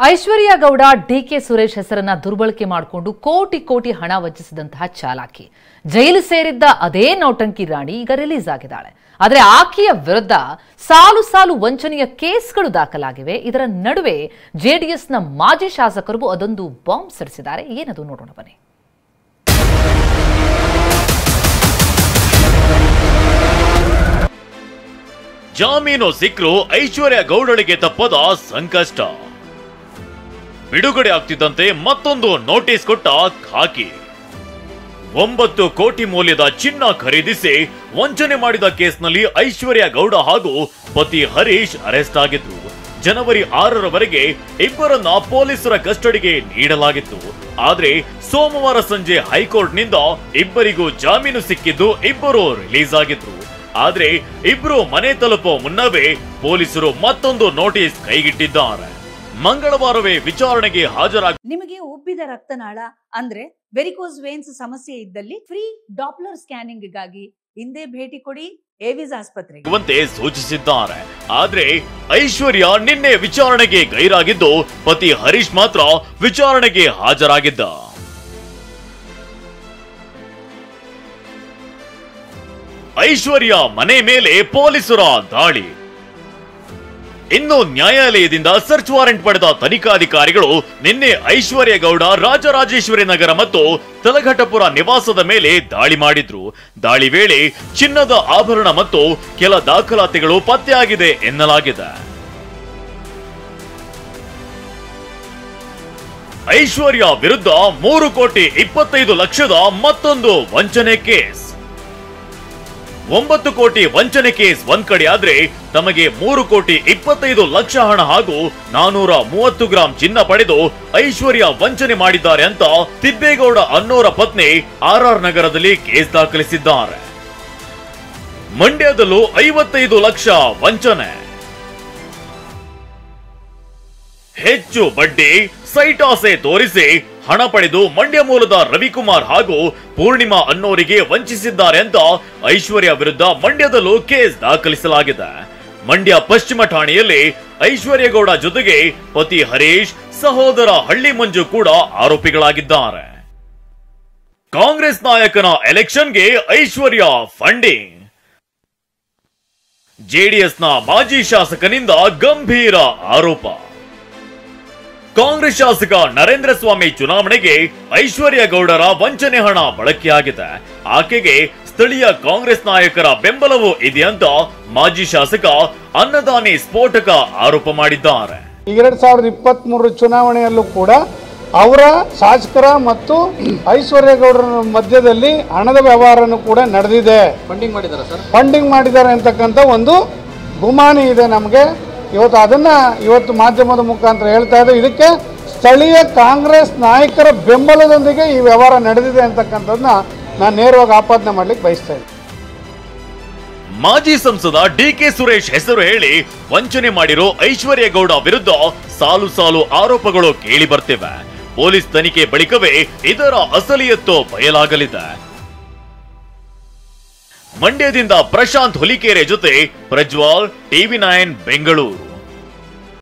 ಐಶ್ವರ್ಯ Gowda DK Suresh ಹೆಸರನ್ನ ದುರ್ಬಳಕೆ ಮಾಡಿಕೊಂಡು ಕೋಟಿ ಕೋಟಿ ಹಣ ವಂಚಿಸಿದಂತಹ ಚಾಲಾಕಿ ಜೈಲು ಸೇರಿದ್ದ ಅದೇ ನೌಟಂಕಿ ರಾಣಿ ಈಗ ರಿಲೀಸ್ ಆಗಿದ್ದಾಳೆ. ಆದರೆ ಆಕೆಯ ವಿರುದ್ಧ ಸಾಲು ಸಾಲು ವಂಚನೆಯ ಕೇಸ್ಗಳು ದಾಖಲಾಗಿವೆ. ಇದರ ನಡುವೆ ಜೆಡಿಎಸ್ನ ಮಾಜಿ ಶಾಸಕರು ಅದೊಂದು ಬಾಂಬ್ ಸಿಡಿಸಿದ್ದಾರೆ. ಏನದು ನೋಡೋಣ ಬನ್ನಿ. ಜಾಮೀನು ಸಿಕ್ಕರೂ ಐಶ್ವರ್ಯ ಗೌಡಳಿಗೆ ತಪ್ಪದ ಸಂಕಷ್ಟ. ಬಿಡುಗಡೆ ಆಗ್ತಿದ್ದಂತೆ ಮತ್ತೊಂದು ನೋಟಿಸ್ ಕೊಟ್ಟ ಖಾಕಿ. 9 ಕೋಟಿ ಮೌಲ್ಯದ ಚಿನ್ನ ಖರೀದಿಸಿ ವಂಚನೆ ಮಾಡಿದ ಕೇಸ್ನಲ್ಲಿ ಐಶ್ವರ್ಯ ಗೌಡ ಹಾಗೂ ಪತಿ ಹರೀಶ್ ಅರೆಸ್ಟ್ ಆಗಿದ್ರು. ಜನವರಿ 6ರವರೆಗೆ ಇಬ್ಬರನ್ನ ಪೊಲೀಸರ ಕಸ್ಟಡಿಗೆ ನೀಡಲಾಗಿತ್ತು. ಆದ್ರೆ ಸೋಮವಾರ ಸಂಜೆ ಹೈಕೋರ್ಟ್ನಿಂದ ಇಬ್ಬರಿಗೂ ಜಾಮೀನು ಸಿಕ್ಕಿದ್ದು, ಇಬ್ಬರು ರಿಲೀಸ್ ಆಗಿದ್ರು. ಆದ್ರೆ ಇಬ್ರು ಮನೆ ತಲುಪೋ ಮುನ್ನವೇ ಪೊಲೀಸರು ಮತ್ತೊಂದು ನೋಟಿಸ್ ಕೈಗಿಟ್ಟಿದ್ದಾರೆ. ಮಂಗಳವಾರವೇ ವಿಚಾರಣೆಗೆ ನಿಮಗೆ ಉಬ್ಬಿದ ರಕ್ತನಾಳ ಅಂದ್ರೆ ವೆರಿಕೋಸ್ ವೇನ್ಸ್ ಸಮಸ್ಯೆ ಇದ್ದಲ್ಲಿ ಫ್ರೀ ಡಾಪ್ಲರ್ ಸ್ಕ್ಯಾನಿಂಗ್ ಗಾಗಿ ಹಿಂದೆ ಭೇಟಿ ಕೊಡಿ ಏವಿಸ್ ಆಸ್ಪತ್ರೆಗೆ ಸೂಚಿಸಿದ್ದಾರೆ. ಆದ್ರೆ ಐಶ್ವರ್ಯ ನಿನ್ನೆ ವಿಚಾರಣೆಗೆ ಗೈರಾಗಿದ್ದು, ಪತಿ ಹರೀಶ್ ಮಾತ್ರ ವಿಚಾರಣೆಗೆ ಹಾಜರಾಗಿದ್ದ. ಐಶ್ವರ್ಯ ಮನೆ ಮೇಲೆ ಪೊಲೀಸರ ದಾಳಿ. ಇನ್ನು ನ್ಯಾಯಾಲಯದಿಂದ ಸರ್ಚ್ ವಾರೆಂಟ್ ಪಡೆದ ತನಿಖಾಧಿಕಾರಿಗಳು ನಿನ್ನೆ ಐಶ್ವರ್ಯ ಗೌಡ ರಾಜರಾಜೇಶ್ವರಿ ನಗರ ಮತ್ತು ತಲಘಟಪುರ ನಿವಾಸದ ಮೇಲೆ ದಾಳಿ ಮಾಡಿದ್ರು. ದಾಳಿ ವೇಳೆ ಚಿನ್ನದ ಆಭರಣ ಮತ್ತು ಕೆಲ ದಾಖಲಾತಿಗಳು ಪತ್ತೆಯಾಗಿದೆ ಎನ್ನಲಾಗಿದೆ. ಐಶ್ವರ್ಯ ವಿರುದ್ಧ 3,25,00,000 ಮತ್ತೊಂದು ವಂಚನೆ ಕೇಸ್. 9 ಕೋಟಿ ವಂಚನೆ ಕೇಸ್ ಒಂದ್ ಕಡೆ ಆದ್ರೆ, ತಮಗೆ 3,25,00,000 ಹಣ ಹಾಗೂ 430 ಗ್ರಾಂ ಚಿನ್ನ ಪಡೆದು ಐಶ್ವರ್ಯ ವಂಚನೆ ಮಾಡಿದ್ದಾರೆ ಅಂತ ತಿಬ್ಬೇಗೌಡ ಅನ್ನೋರ ಪತ್ನಿ ಆರ್ ನಗರದಲ್ಲಿ ಕೇಸ್ ದಾಖಲಿಸಿದ್ದಾರೆ. ಮಂಡ್ಯದಲ್ಲೂ 55 ಲಕ್ಷ ವಂಚನೆ. ಹೆಚ್ಚು ಬಡ್ಡಿ, ಸೈಟ್ ಆಸೆ ತೋರಿಸಿ ಹಣ ಪಡೆದು ಮಂಡ್ಯ ಮೂಲದ ರವಿಕುಮಾರ್ ಹಾಗೂ ಪೂರ್ಣಿಮಾ ಅನ್ನೋರಿಗೆ ವಂಚಿಸಿದ್ದಾರೆ ಅಂತ ಐಶ್ವರ್ಯ ವಿರುದ್ಧ ಮಂಡ್ಯದಲ್ಲೂ ಕೇಸ್ ದಾಖಲಿಸಲಾಗಿದೆ. ಮಂಡ್ಯ ಪಶ್ಚಿಮ ಠಾಣೆಯಲ್ಲಿ ಐಶ್ವರ್ಯ ಗೌಡ ಜೊತೆಗೆ ಪತಿ ಹರೀಶ್, ಸಹೋದರ ಹಳ್ಳಿ ಮಂಜು ಕೂಡ ಆರೋಪಿಗಳಾಗಿದ್ದಾರೆ. ಕಾಂಗ್ರೆಸ್ ನಾಯಕನ ಎಲೆಕ್ಷನ್ಗೆ ಐಶ್ವರ್ಯ ಫಂಡಿಂಗ್. ಜೆಡಿಎಸ್ನ ಮಾಜಿ ಶಾಸಕನಿಂದ ಗಂಭೀರ ಆರೋಪ. ಕಾಂಗ್ರೆಸ್ ಶಾಸಕ ನರೇಂದ್ರ ಸ್ವಾಮಿ ಚುನಾವಣೆಗೆ ಐಶ್ವರ್ಯ ಗೌಡರ ವಂಚನೆ ಹಣ ಬಳಕೆಯಾಗಿದೆ. ಆಕೆಗೆ ಸ್ಥಳೀಯ ಕಾಂಗ್ರೆಸ್ ನಾಯಕರ ಬೆಂಬಲವೂ ಇದೆಯಂತ ಮಾಜಿ ಶಾಸಕ ಅನ್ನದಾನಿ ಸ್ಫೋಟಕ ಆರೋಪ ಮಾಡಿದ್ದಾರೆ. 2023 ಚುನಾವಣೆಯಲ್ಲೂ ಕೂಡ ಅವರ ಶಾಸಕರ ಮತ್ತು ಐಶ್ವರ್ಯ ಗೌಡರ ಮಧ್ಯದಲ್ಲಿ ಹಣದ ವ್ಯವಹಾರನೂ ಕೂಡ ನಡೆದಿದೆ. ಫಂಡಿಂಗ್ ಮಾಡಿದ್ದಾರೆ ಅಂತಕ್ಕಂಥ ಒಂದು ಗುಮಾನಿ ಇದೆ ನಮಗೆ. ಇವತ್ತು ಮಾಧ್ಯಮದ ಮುಖಾಂತರ ಹೇಳ್ತಾ ಇದ್ದಾರೆ. ಇದಕ್ಕೆ ಸ್ಥಳೀಯ ಕಾಂಗ್ರೆಸ್ ನಾಯಕರ ಬೆಂಬಲದೊಂದಿಗೆ ಈ ವ್ಯವಹಾರ ನಡೆದಿದೆ ಅಂತಕ್ಕಂಥದ್ದನ್ನ ನಾನು ನೇರವಾಗಿ ಆಪಾದನೆ ಮಾಡ್ಲಿಕ್ಕೆ ಬಯಸ್ತಾ ಇದ್ದೀನಿ. ಮಾಜಿ ಸಂಸದ ಡಿಕೆ ಸುರೇಶ್ ಹೆಸರು ಹೇಳಿ ವಂಚನೆ ಮಾಡಿರೋ ಐಶ್ವರ್ಯ ಗೌಡ ವಿರುದ್ಧ ಸಾಲು ಸಾಲು ಆರೋಪಗಳು ಕೇಳಿ ಬರ್ತಿವೆ. ಪೊಲೀಸ್ ತನಿಖೆ ಬಳಿಕವೇ ಇದರ ಅಸಲಿಯತ್ತು ಬಯಲಾಗಲಿದೆ. ಮಂಡ್ಯದಿಂದ ಪ್ರಶಾಂತ್ ಹುಲಿಕೆರೆ ಜೊತೆ ಪ್ರಜ್ವಾಲ್, TV9 ಬೆಂಗಳೂರು.